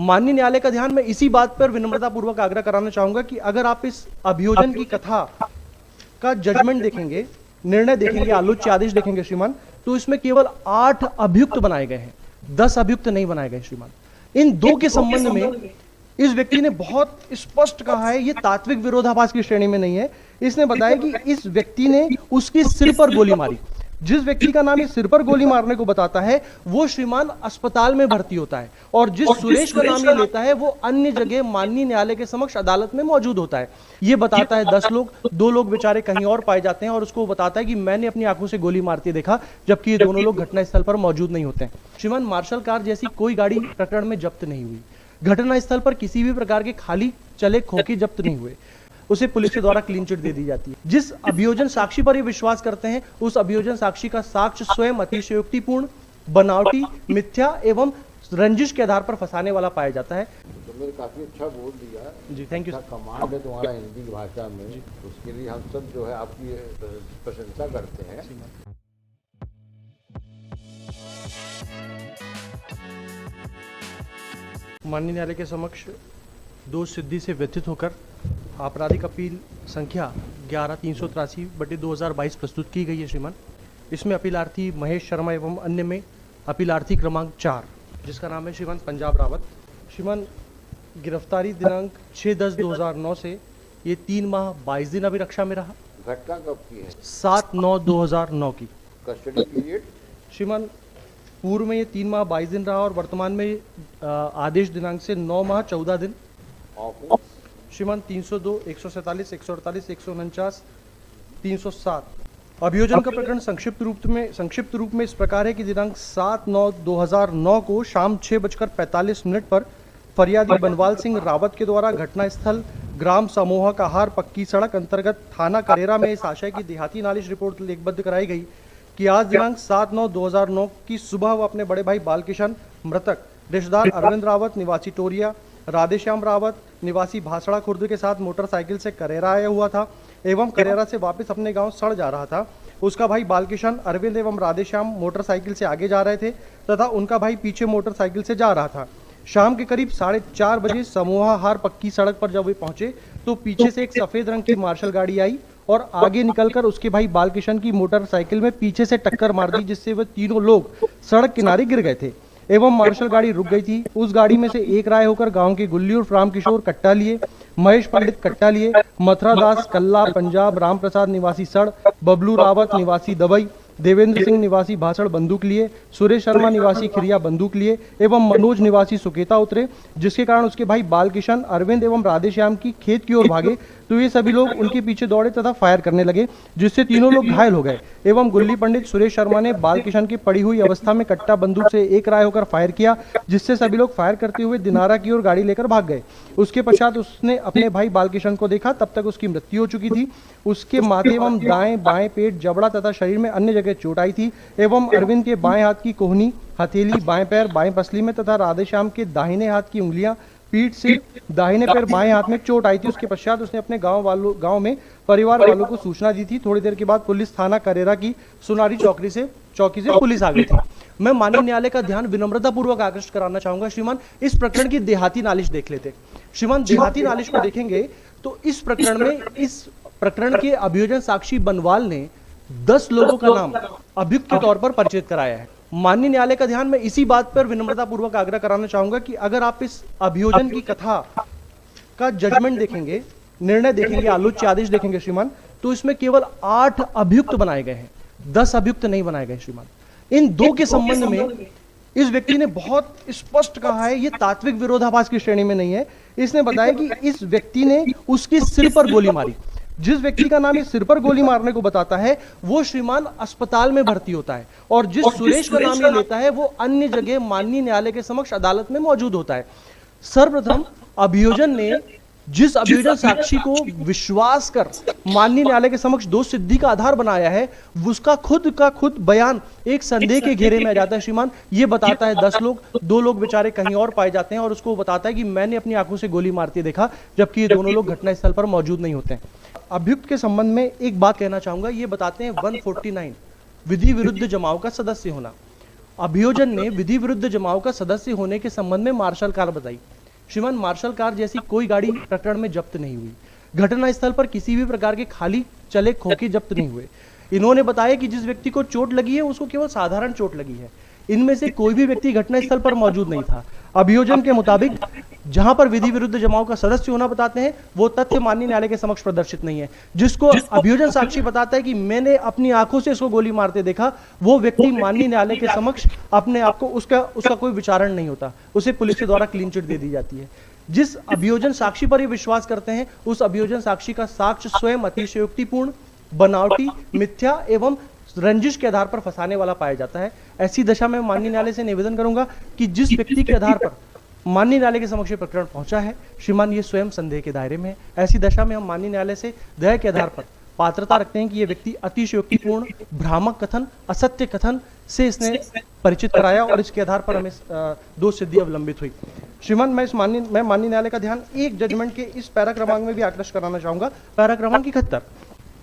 माननीय न्यायालय का ध्यान मैं इसी बात पर विनम्रतापूर्वक आग्रह कराना चाहूंगा कि अगर आप इस अभियोजन की कथा का जजमेंट देखेंगे, निर्णय देखेंगे, आलोच्य आदेश देखेंगे श्रीमान, तो इसमें केवल 8 अभियुक्त बनाए गए हैं, 10 अभियुक्त नहीं बनाए गए श्रीमान। इन दो के संबंध में इस व्यक्ति ने बहुत स्पष्ट कहा है, ये तात्विक विरोधाभास की श्रेणी में नहीं है। इसने बताया कि इस व्यक्ति ने उसके सिर पर गोली मारी। जिस व्यक्ति का नाम ये सिर पर गोली मारने को बताता है वो श्रीमान अस्पताल में भर्ती होता है, और जिस सुरेश का नाम ये लेता है वो अन्य जगह माननीय न्यायालय के समक्ष अदालत में मौजूद होता है। ये बताता है 10 लोग, 2 लोग बेचारे कहीं और पाए जाते हैं, और उसको बताता है कि मैंने अपनी आंखों से गोली मारते देखा, जबकि ये दोनों लोग घटनास्थल पर मौजूद नहीं होते हैं। श्रीमान, मार्शल कार जैसी कोई गाड़ी प्रकरण में जब्त नहीं हुई, घटनास्थल पर किसी भी प्रकार के खाली चले खोखे जब्त नहीं हुए, उसे पुलिस के द्वारा क्लीन चिट दे दी जाती है। जिस अभियोजन साक्षी पर ये विश्वास करते हैं उस अभियोजन साक्षी का साक्ष्य स्वयं अतिशयोक्तिपूर्ण, बनावटी, मिथ्या एवं रंजिश के आधार पर फंसाने वाला पाया जाता है। तुमने काफी अच्छा बोल दिया जी, थैंक यू। कमांड है तुम्हारा हिंदी भाषा में, उसके लिए हम सब जो है आपकी प्रशंसा करते हैं। माननीय न्यायालय के समक्ष दोष सिद्धि से व्यथित होकर आपराधिक अपील संख्या 11-383/2022 प्रस्तुत की गई है श्रीमान। इसमें अपीलार्थी महेश शर्मा एवं अन्य में अपीलार्थी क्रमांक 4, जिसका नाम है श्रीमान पंजाब रावत। श्रीमान, गिरफ्तारी दिनांक 6/10/2009 से ये 3 माह 22 दिन अभिरक्षा में रहा। घटना कब की है? 7/9/2009 की। Custody period? श्रीमान, पूर्व में ये 3 माह 22 दिन रहा और वर्तमान में आदेश दिनांक से 9 माह 14 दिन। श्रीमान, 302, 147, 148, 149, 307। अभियोजन का प्रकरण संक्षिप्त रूप में इस प्रकार है कि दिनांक 7/9/2009 को शाम 6:45 पर फरियादी बनवाल सिंह रावत के द्वारा घटनास्थल ग्राम समूह का हार पक्की सड़क अंतर्गत थाना करेरा में इस आशय की देहाती नालिश रिपोर्ट लेखबद्ध कराई गई कि आज दिनांक 7/9/2009 की सुबह वह अपने बड़े भाई बालकिशन मृतक रिश्तेदार अरविंद रावत निवासी टोरिया, राधेश्याम रावत निवासी भासड़ा खुर्द के साथ मोटरसाइकिल से करेरा आया हुआ था एवं करेरा से वापस अपने गांव सड़ जा रहा था। उसका भाई बालकिशन, अरविंद एवं राधेश्याम मोटरसाइकिल से आगे जा रहे थे तथा उनका भाई पीछे मोटरसाइकिल से जा रहा था। शाम के करीब 4:30 बजे समूहा हार पक्की सड़क पर जब वे पहुंचे तो पीछे से एक सफेद रंग की मार्शल गाड़ी आई और आगे निकलकर उसके भाई बालकिशन की मोटरसाइकिल में पीछे से टक्कर मार दी, जिससे वे तीनों लोग सड़क किनारे गिर गए थे एवं मार्शल गाड़ी रुक गई थी। उस गाड़ी में से एक राय होकर गांव के गुल्ली और राम किशोर कट्टा लिए, महेश पंडित कट्टा लिए, मथुरा दास कल्ला पंजाब, राम प्रसाद निवासी सड़, बबलू रावत निवासी दबई, देवेंद्र सिंह निवासी भाषण बंदूक लिए, सुरेश शर्मा निवासी खिरिया बंदूक लिए एवं मनोज निवासी सुकेता उतरे, जिसके कारण उसके भाई बालकिशन, अरविंद एवं राधेश्याम की खेत की ओर भागे तो ये सभी लोग उनके पीछे दौड़े तथा फायर करने लगे, जिससे तीनों लोग घायल हो गए एवं गुल्ली पंडित सुरेश शर्मा ने बालकिशन की पड़ी हुई अवस्था में कट्टा बंदूक से एक राय होकर फायर किया, जिससे सभी लोग फायर करते हुए दिनारा की ओर गाड़ी लेकर भाग गए। उसके पश्चात उसने अपने भाई बालकिशन को देखा, तब तक उसकी मृत्यु हो चुकी थी। उसके माथे एवं दाएं बाएं पेट, जबड़ा तथा शरीर में अन्य जगह चोट आई थी एवं अरविंद के बाएं हाथ की कोहनी, हथेली, बाएं पैर, बाएं पसली में तथा राधेश्याम के दाहिने हाथ की उंगलियां, पीठ से दाहिने पैर, बाएं हाथ में चोट आई थी। उसके पश्चात उसने अपने गांव में परिवार वालों को सूचना दी थी। थोड़ी देर के बाद पुलिस थाना करेरा की सुनारी चौकी से पुलिस आ गई थी। मैं माननीय न्यायालय का ध्यान विनम्रतापूर्वक आकृष्ट कराना चाहूंगा श्रीमान, इस प्रकरण की देहाती नालिश देख लेते। श्रीमान, देहाती नालिश को देखेंगे तो इस प्रकरण के अभियोजन साक्षी बनवाल ने 10 लोगों का नाम अभियुक्त के तौर पर परिचित कराया है। माननीय न्यायालय का ध्यान मैं इसी बात पर विनम्रतापूर्वक आग्रह कराना चाहूंगा कि अगर आप इस अभियोजन की कथा का जजमेंट देखेंगे, निर्णय देखेंगे, आलोच्य आदेश देखेंगे श्रीमान, तो इसमें केवल 8 अभियुक्त बनाए गए हैं, 10 अभियुक्त नहीं बनाए गए श्रीमान। इन दो के संबंध में इस व्यक्ति ने बहुत स्पष्ट कहा है, ये तात्विक विरोधाभास की श्रेणी में नहीं है। इसने बताया कि इस व्यक्ति ने उसके सिर पर गोली मारी। जिस व्यक्ति का नाम ये सिर पर गोली मारने को बताता है वो श्रीमान अस्पताल में भर्ती होता है, और जिस सुरेश का नाम ये लेता है वो अन्य जगह माननीय न्यायालय के समक्ष अदालत में मौजूद होता है। सर्वप्रथम अभियोजन ने जिस अभियोजन साक्षी को विश्वास कर माननीय न्यायालय के समक्ष दोष सिद्धि का आधार बनाया है, उसका खुद बयान एक संदेह के घेरे में आ जाता है श्रीमान। ये बताता है 10 लोग, 2 लोग बेचारे कहीं और पाए जाते हैं, और उसको बताता है कि मैंने अपनी आंखों से गोली मारते देखा, जबकि ये दोनों लोग घटनास्थल पर मौजूद नहीं होते हैं। अभियुक्त के संबंध में एक बात कहना चाहूंगा, ये बताते हैं 149 विधि विरुद्ध जमाव का सदस्य होना। अभियोजन ने विधि विरुद्ध जमाव का सदस्य होने के संबंध में मार्शल कार बताई। श्रीमान मार्शल कार जैसी कोई गाड़ी प्रकरण में जब्त नहीं हुई। घटनास्थल पर किसी भी प्रकार के खाली चले खोखे जब्त नहीं हुए। इन्होंने बताया कि जिस व्यक्ति को चोट लगी है उसको केवल साधारण चोट लगी है। इनमें से कोई भी व्यक्ति घटनास्थल पर मौजूद नहीं था। अभियोजन के मुताबिक जहां पर विधि विरुद्ध जमाव का सदस्य होना बताते हैं वो तथ्य माननीय न्यायालय के समक्ष प्रदर्शित नहीं है। जिसको अभियोजन साक्षी बताता है कि मैंने अपनी आंखों से इसको गोली मारते देखा, वो व्यक्ति माननीय न्यायालय के समक्ष अपने आप को उसका कोई विचारण नहीं होता, उसे पुलिस के द्वारा क्लीन चिट दे दी जाती है। जिस अभियोजन साक्षी पर ये विश्वास करते हैं उस अभियोजन साक्षी का साक्ष्य स्वयं अतिशयोक्तिपूर्ण, बनावटी, मिथ्या एवं रंजिश के आधार पर फंसाने वाला पाया जाता है। ऐसी दशा में माननीय न्यायालय से निवेदन करूंगा कि जिस व्यक्ति के आधार पर माननीय न्यायालय के समक्ष प्रकरण पहुंचा है श्रीमान ये स्वयं संदेह के दायरे में है। ऐसी दशा में हम माननीय न्यायालय से दया के आधार पर पात्रता रखते हैं कि ये व्यक्ति अतिशयोक्तिपूर्ण, भ्रामक कथन, असत्य कथन से इसने परिचित कराया और इसके आधार पर हमें दोष सिद्धि अवलंबित हुई। श्रीमान मैं माननीय न्यायालय का ध्यान एक जजमेंट के इस पैरा क्रमांक में भी आकृष्ट कराना चाहूंगा। पैरा क्रमांक 71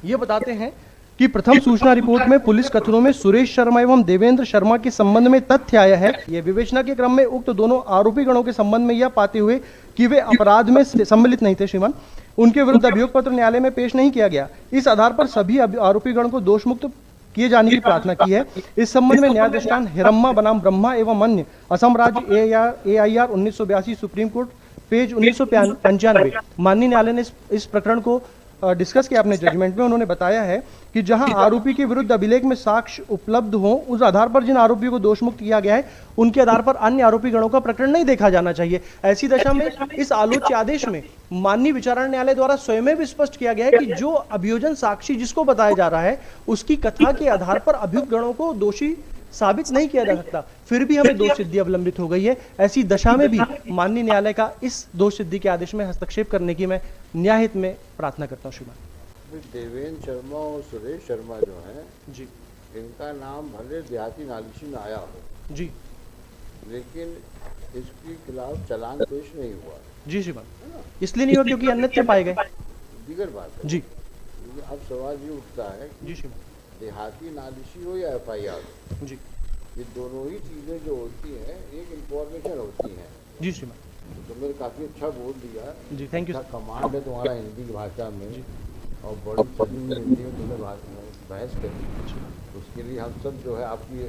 ये बताते हैं कि प्रथम सूचना रिपोर्ट में पुलिस कथनों में सुरेश शर्मा एवं देवेंद्र शर्मा के संबंध में तथ्य आया है। यह विवेचना के क्रम में उक्त दोनों आरोपी गणों के संबंध में यह पाते हुए कि वे अपराध में सम्मिलित नहीं थे श्रीमान, उनके विरुद्ध अभियोग पत्र न्यायालय में पेश नहीं किया गया। इस आधार पर सभी आरोपी गण को दोषमुक्त किए जाने की प्रार्थना की है। इस संबंध में न्यायाधीश हिरम्मा बनाम ब्रह्मा एवं अन्य असम राज्य AIR 1982 सुप्रीम कोर्ट पेज 1995 माननीय न्यायालय ने इस प्रकरण को डिस्कस किया अपने जजमेंट में। उन्होंने बताया है कि जहां आरोपी के विरुद्ध अभिलेख में साक्ष्य उपलब्ध हो उस आधार पर जिन आरोपियों को दोषमुक्त किया गया है उनके आधार पर अन्य आरोपी गणों का प्रकरण नहीं देखा जाना चाहिए। ऐसी दशा में इस आलोच्य आदेश में माननीय विचारण न्यायालय द्वारा स्वयं भी स्पष्ट किया गया है कि जो अभियोजन साक्षी जिसको बताया जा रहा है उसकी कथा के आधार पर अभियुक्त गणों को दोषी साबित नहीं किया जा सकता, फिर भी हमें दोष सिद्धि अवलंबित हो गई है। ऐसी दशा में भी माननीय न्यायालय का इस दोष सिद्धि के आदेश में हस्तक्षेप करने की मैं न्यायहित में प्रार्थना करता हूँ। श्रीमान देवेंद्र शर्मा और सुरेश शर्मा जो है जी, इनका नाम भले देहाती नालिशी में आया हो जी, लेकिन इसके खिलाफ चालान पेश नहीं हुआ जी श्रीमान, इसलिए नहीं हुआ क्योंकि अन्यत्र पाए गए। दीगर बात है जी, अब सवाल ये उठता है जी श्रीमान, देहाती नालिशी हो या FIR जी, ये दोनों ही चीज़ें जो होती हैं एक इंफॉर्मेशन होती हैं। जी श्रीमान, तो तुमने काफ़ी अच्छा बोल दिया जी, थैंक यू। अच्छा कमांड है तुम्हारा हिंदी की भाषा में जी, और बड़ी सदी में हिंदी में तुमने बहस करी, उसके लिए हम सब जो है आपकी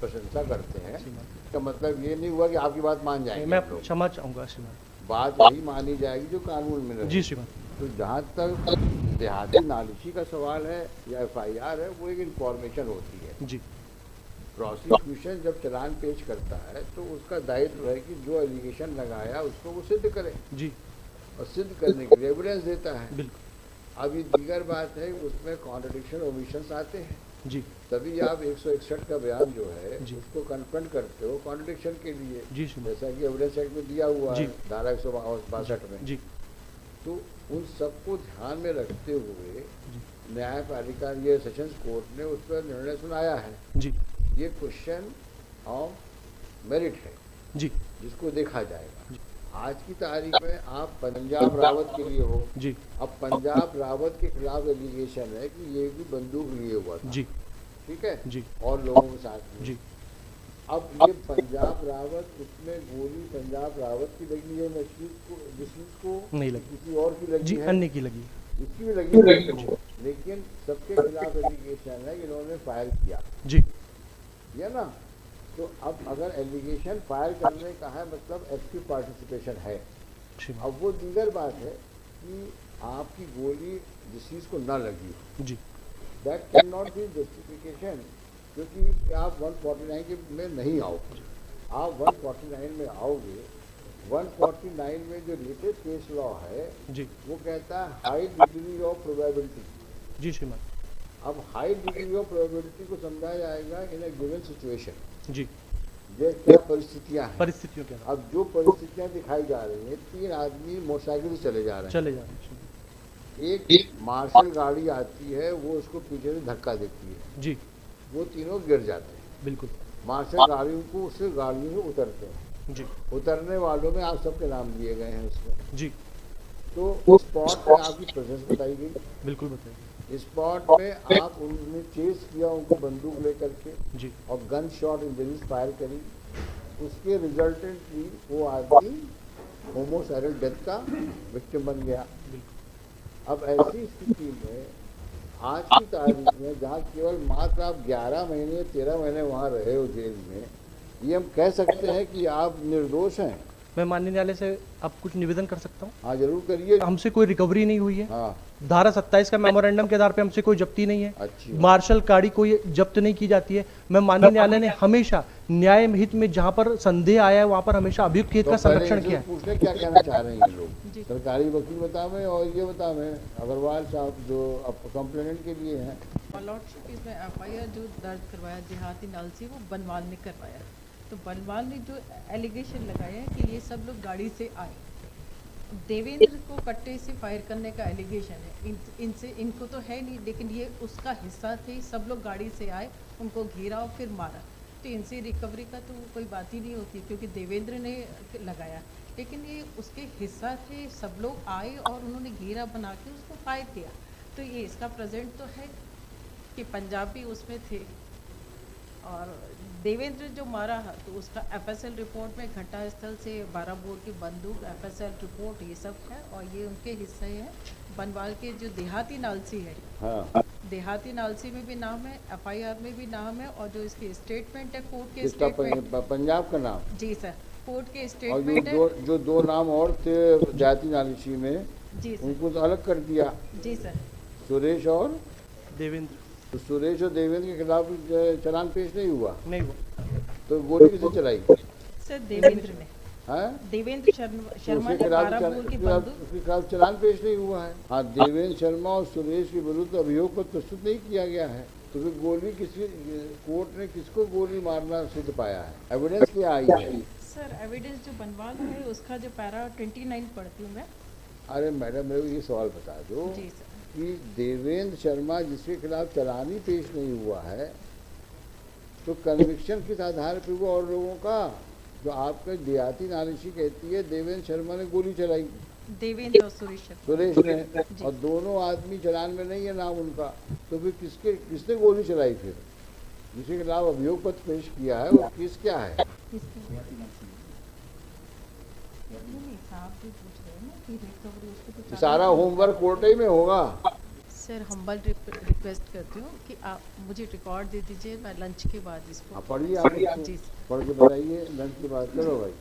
प्रशंसा करते हैं। इसका मतलब ये नहीं हुआ कि आपकी बात मान जाएंगे, मैं क्षमा चाहूंगा श्रीमान, बात वही मानी जाएगी जो कानून में रहे। जी श्रीमान, तो जहाँ तक देहाती नालिशी का सवाल है या FIR है वो एक इंफॉर्मेशन होती है। जी, प्रोसिक्यूशन जब चालान पेश करता है तो उसका दायित्व है कि जो एलिगेशन लगाया उसको वो सिद्ध करे जी, और सिद्ध करने के लिए एविडेंस देता है। बिल्कुल, अब ये दीगर बात है उसमें कॉन्ट्रडिक्शन ओमिशंस आते हैं, जी, तभी आप 161 का बयान जो है जी, उसको कन्फ्रंट करते हो कॉन्ट्रडिक्शन के लिए, जी श्रीमान, जैसा कि एविडेंस एक्ट में दिया हुआ जी, है धारा 162 में। जी, तो उन सबको ध्यान में रखते हुए न्यायपालिका ये सेशंस कोर्ट ने उस पर निर्णय सुनाया है। जी, ये क्वेश्चन ऑफ मेरिट है जी, जिसको देखा जाएगा। आज की तारीख में आप पंजाब रावत के लिए हो, जी, अब पंजाब रावत के खिलाफ एलिगेशन है कि ये भी बंदूक लिए हुआ था, जी, ठीक है, जी, और लोगों के साथ में। जी, अब ये पंजाब रावत, उसमें गोली पंजाब रावत की लगी है, नशीद को नहीं लगी, किसी और की लगी जी, है, अन्य की लगी, जिसकी भी लगी है, लेकिन सबके खिलाफ एलिगेशन है कि इन्होंने फायर किया, जी, ये ना। तो अब अगर एलिगेशन फायर करने का है मतलब एक्टिव पार्टिसिपेशन है। श्रीमान, अब वो दीगर बात है कि आपकी गोली डिसीज को न लगी हो, जी, that can not be justification, क्योंकि आप 149 के में नहीं आओ, आप 149 में आओगे। 149 में जो लेटेस्ट केस लॉ है जी, वो कहता है हाई डिग्री ऑफ प्रोबेबिलिटी। जी श्रीमान, अब हाई डिग्री ऑफ प्रोबेबिलिटी को समझा जाएगा इन ए गिवन सिचुएशन, जी, ये क्या परिस्थितियां हैं। परिस्थितियों के अब जो परिस्थितियां दिखाई जा रही हैं, 3 आदमी मोटरसाइकिल से चले जा रहे हैं, चले जा रहे हैं श्रीमान, एक मार्शल गाड़ी आती है वो उसको पीछे से धक्का देती है, जी, वो तीनों गिर जाते हैं। बिल्कुल, मार्शल गाड़ियों को उससे गाड़ियों में उतरते हैं, जी, उतरने वालों में आप सबके नाम दिए गए हैं उसमें। जी, तो उस स्पॉट पे आपकी प्रेजेंस बताई गई, बिल्कुल बताइए, स्पॉट में आप उन्होंने चेस किया उनको बंदूक लेकर के, जी, और गन शॉट इंजरीज फायर करी, उसके रिजल्टेंटली वो आदमी होमोसाइडल डेथ का विक्टिम बन गया। अब ऐसी स्थिति में आज की तारीख में जहाँ केवल मात्र आप 11 महीने 13 महीने वहाँ रहे हो जेल में, ये हम कह सकते हैं कि आप निर्दोष हैं? मैं माननीय न्यायालय से अब कुछ निवेदन कर सकता हूँ? हाँ जरूर करिए। हमसे कोई रिकवरी नहीं हुई है। हाँ धारा 27 का मेमोरेंडम के आधार पे हमसे कोई जब्ती नहीं है। अच्छी मार्शल गाड़ी कोई जब्त नहीं की जाती है। मैं माननीय न्यायालय ने हमेशा न्याय हित में जहां पर संदेह आया है वहां पर हमेशा अभियुक्त हित का संरक्षण किया है। पूछने क्या कहना चाह रहे हैं ये लोग? सरकारी वकील बतावे और ये बतावे अग्रवाल साहब जो अब कंप्लेनेंट के लिए हैं। लॉर्डशिप इसमें एफआईआर जो दर्ज करवाया देहाती नल से वो बनवाल ने करवाया। तो बनवाल ने जो एलिगेशन लगाया है कि ये सब लोग गाड़ी से आए, देवेंद्र को कट्टे से फायर करने का एलिगेशन है। इनसे इनको तो है नहीं, लेकिन ये उसका हिस्सा थे। सब लोग गाड़ी से आए, उनको घेरा और फिर मारा। तो इनसे रिकवरी का तो कोई बात ही नहीं होती क्योंकि देवेंद्र ने लगाया, लेकिन ये उसके हिस्सा थे। सब लोग आए और उन्होंने घेरा बना के उसको फायर किया। तो ये इसका प्रेजेंट तो है कि पंजाबी उसमें थे। और देवेंद्र जो मारा है तो उसका एफएसएल रिपोर्ट में घटनास्थल से 12 बोर की बंदूक, एफएसएल रिपोर्ट ये सब है और ये उनके हिस्से हैं। बनवाल के जो देहाती नालसी है, हाँ। देहाती नालसी में भी नाम है, एफआईआर में भी नाम है और जो इसकी स्टेटमेंट है कोर्ट के किसका? स्टेटमेंट, पंजाब का नाम? जी सर, कोर्ट के और स्टेटमेंट है। जो दो नाम और थे जाति नालिशी में, जी सर, उनको तो अलग कर दिया, जी सर, सुरेश और देवेंद्र तो सुरेश और देवेंद्र के खिलाफ चालान पेश नहीं हुआ, नहीं हुआ। तो गोली किसे चलाई? सर देवेंद्र ने, हैं? देवेंद्र शर्मा ने 12 बोर की बंदूक। उसके खिलाफ चालान पेश नहीं हुआ है। हाँ, देवेंद्र शर्मा और सुरेश के विरुद्ध अभियोग पत्र प्रस्तुत नहीं किया गया है, तो फिर गोली किसी कोर्ट ने किसको गोली मारना सिद्ध पाया है? एविडेंस क्या आई है? सर एविडेंस जो बनवाल है उसका जो पैरा 29 पढ़ती हूँ मैं। अरे मैडम, मेरे को ये सवाल बता दो जी सर, कि देवेंद्र शर्मा जिसके खिलाफ चालान ही पेश नहीं हुआ है, तो कन्विक्शन किस आधार पर हुआ? और लोगों का जो आपके देहाती नालिशी कहती है देवेंद्र शर्मा ने गोली चलाई, देवेंद्र और सुरेश ने, और दोनों आदमी चालान में नहीं है नाम उनका, तो फिर किसने गोली चलाई? फिर जिसके खिलाफ अभियोग पत्र पेश किया है वो किस क्या है? साहब भी पूछ रहे हैं ना कि रिकवरी उसको तो सारा होमवर्क कोर्ट ही में होगा। सर हम्बल रिक्वेस्ट करती हूँ कि आप मुझे रिकॉर्ड दे दीजिए, मैं लंच के बाद इसको पढ़िए आप, जी पढ़ के बताइए लंच की बात करो भाई।